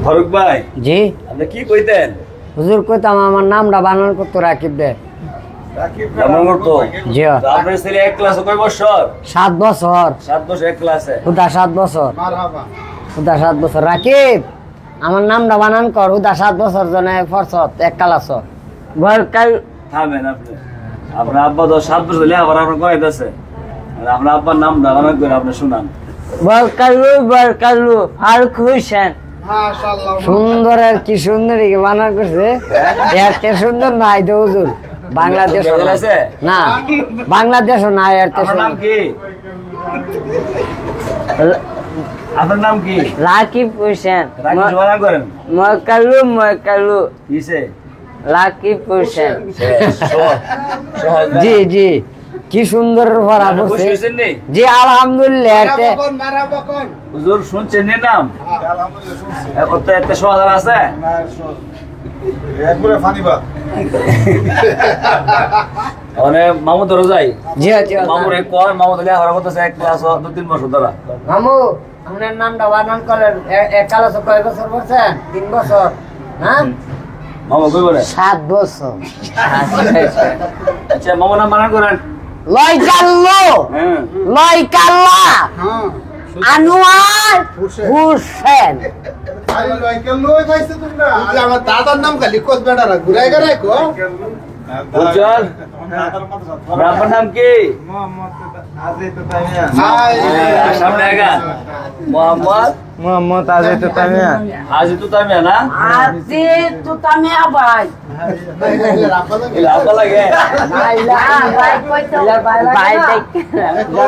ফারুক ভাই জি আপনি কি কইতেন? হুজুর কইতাম আমার নামটা বানান করতো রাকিব দে। কেমন করতো? জি আপনার ছেলে এক ক্লাসে কয় বছর? 7 বছর। 7 বছর এক ক্লাসে? হুদা 7 বছর। হুদা 7 বছর। রাকিব আমার নামটা বানান কর। হুদা 7 বছর জনে ফরসত এক ক্লাস বলকাল থামেন আপনি। আপনার আব্বা তো 7 বছর হলে আবার আপনার কয়দাছে আপনার আব্বার নামটা বানান করে আপনি শুনান। বলকালু ফারুক হোসেন। সুন্দর আর কি সুন্দর বানান করছে। এত সুন্দর নাই তো হুজুর বাংলাদেশ না বাংলাদেশও নাই। এত নাম কি? আপনার নাম কি? রাকিব হোসেন। রাকিব বানান করেন। মকালু কিসে? রাকিব হোসেন। জি জি কি সুন্দর ভরা বসে। জি আলহামদুলিল্লাহ। হুজুর শুনছেন এর নাম? কত এত সমাধান আছে? একবারে ফানিবা মানে মামু ধরে যাই। জি জি মামুরে কোন মামু ধরে আর কত এক ক্লাস 2-3 বছর ধরে। মামু আপনার নামটা বানান করেন। এক ক্লাস কয় বছর পড়ছেন? 3 বছর। হ্যাঁ মামু কই বলে? 7 বছর। আচ্ছা মামু নাম বানান করেন। লয়কাল্লো লয়কাল্লা আনোয়ার হোসেন। আমার দাদার নাম খালি কোচ বেড়ারা ঘুরাই গেলে কো উজ্জ্বল আপনার নাম কি? সামনে আগা মোহাম্মদ আজিত তামিয়া। আজি তো তামিয়া না? আজি তো তামিয়া ভাই। আপা লাগে বাইলা ভাই কইতো ভাই দেখ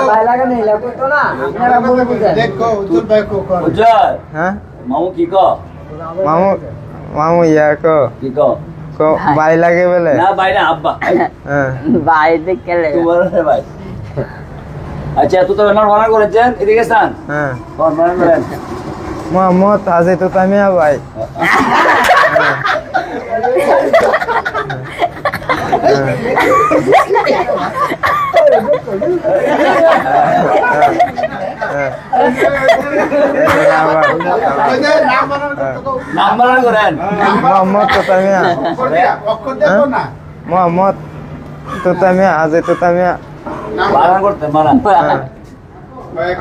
ভাই লাগা নেই লাগতো না আপনারা বলে বুঝেন। দেখো উজ্জ্বল ভাই কো কর উজ্জ্বল হ্যাঁ মামু কি ক? মামু ইয়া কো কি ক? কো ভাই লাগে বলে না ভাই না আব্বা। হ্যাঁ ভাই দেখলে তোমার ভাই। আচ্ছা তো নাম বানান করেছেন এদিকে স্থান। হ্যাঁ কোন বানান করেন? মোহাম্মদ আজিত তামিয়া ভাই। নাম বানান করেন। মোহাম্মদ তামিয়া। অক্ষর দেখো না মোহাম্মদ তামিয়া আজিত তামিয়া। বানান করতে বানান।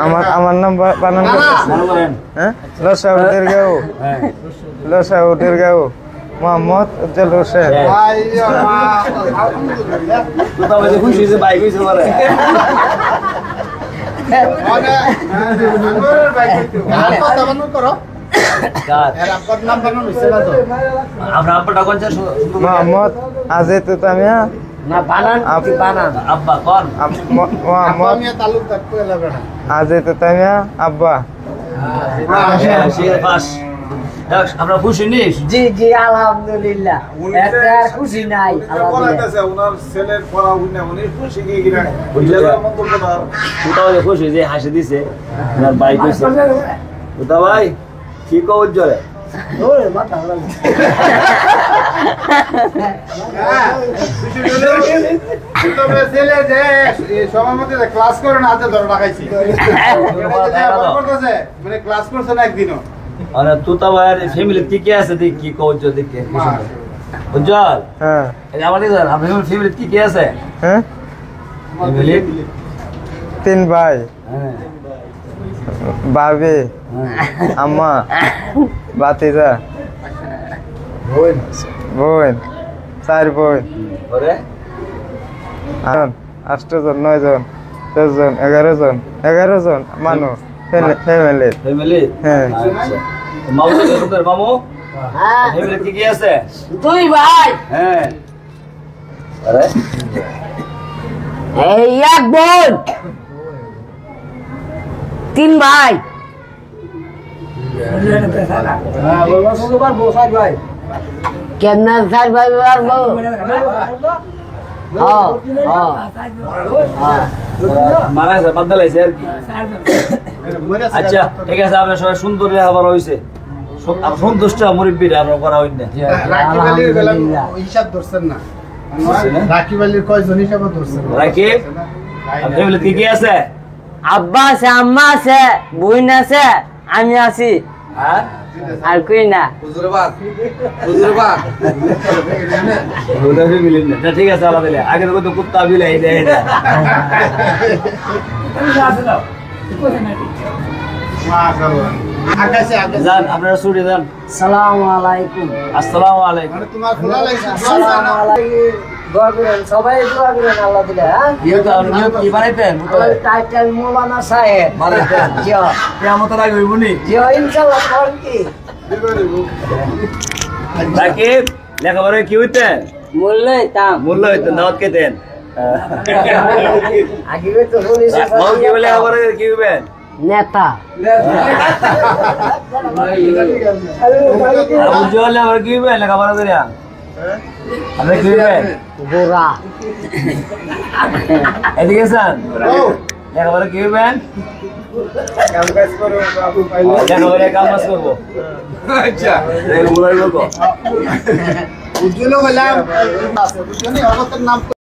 আমার নাম বানান করতেছে। বানান করেন। হ্যাঁ লসাউদ্দির গাঁও হ্যাঁ লসাউদ্দির গাঁও মোহাম্মদ উজ্জ্বল হোসেন। ভাই আলহামদুলিল্লাহ তো তবে খুশি যে বাইক হইছে পারে। মানে আঙ্গুরের ভাই কইতো আর কথা বানু করো কার? এর আপনার নাম বানু হইছে না তো আপনার আব্বাটা কোন চাষ? মোহাম্মদ আজিত তামিয়া। না বানান কি বানান? আব্বা কোন? মোহাম্মদ আমি তালুকদার কইলা বেড়া আজিত তামিয়া আব্বা। পাস আমরা খুশি নিস। জি জি আলহামদুলিল্লাহ। একটা খুশি নাই আলহামদুলিল্লাহ। ওনার ছেলের পড়া উনি উনি খুশি গিয়ে গিরা কোথাও খুশি যে হাসি দিছে আপনার বাইক হয়েছে কোথা ভাই কি কো উজ্জ্বলে ছেলে যে সময় মধ্যে ক্লাস করে না হাতে ধরে রাখাইছি মানে ক্লাস করছে না একদিনও মানে তুতা ভাইয়ের ফ্যামিলি কি কি আছে দেখ কি কো উজ্জ্বল দেখে উজ্জ্বল। হ্যাঁ আমাদের আপনার ফ্যামিলি কি কি আছে? হ্যাঁ ফ্যামিলি 3 ভাই হ্যাঁ ভাবি আম্মা বাতিজা বোন 4 বোন পরে 8 জন 9 জন 10 জন 11 জন মানুষ ফ্যামিলি। ফ্যামিলি হ্যাঁ আচ্ছা মামু সুন্দর মামু হ্যাঁ ফ্যামিলি কি কি আছে? 2 ভাই। হ্যাঁ আরে এই এক বোন 3 ভাই। কেমন 4 ভাই পারবো? মারা আছে বাদলাইছে আর কি। আচ্ছা ঠিক আছে আপনার সবাই সুন্দর লেখাপড়া হয়েছে সন্তুষ্ট মুরব্বীরা আমরা করা হইন না। রাকিব আলীর বেলা হিসাব ধরছেন না রাকিব আলীর কয়জন হিসাব ধরছেন রাকিব ফ্যামিলি কি কি আছে? আব্বা আছে আম্মা আছে বোন আছে আমি আছি। হ্যাঁ আর কই না ওটা মিলেন না ঠিক আছে আলাদা দিলে আগে তো কুত্তা বিলাই দেয় না মাশাআল্লাহ আকাশে আকাশে যান আপনারা ছুটে যান সালামু আলাইকুম আসসালামু আলাইকুম মানে তোমার খোলা লাগছে আসসালামু আলাইকুম দোয়া করেন সবাই দোয়া করেন আল্লাহ দিলে হ্যাঁ নিয়ত কি বানাইতেন আমার টাইটেল মৌলানা সাহেব বানাইতেন জি কেমন তো লাগবে বুনি জি ইনশাআল্লাহ করেন কি সাকিব লেখাপড়ায় কি হইতেন মূল্য হইতেন দাওয়াত খেতেন আগে তো পুলিশ কি বলে লেখাপড়ায় কি হইবেন নেতা উজ্জ্বল আবার কি হইবেন লেখাপড়া করে আপনি কি হইবেন গোরা এদিকে স্যার লেখাপড়া কি হইবেন লেখাপড়ায় কাম কাজ করবো আচ্ছা উজ্জ্বল হলাম বুঝছো নি অবতার নাম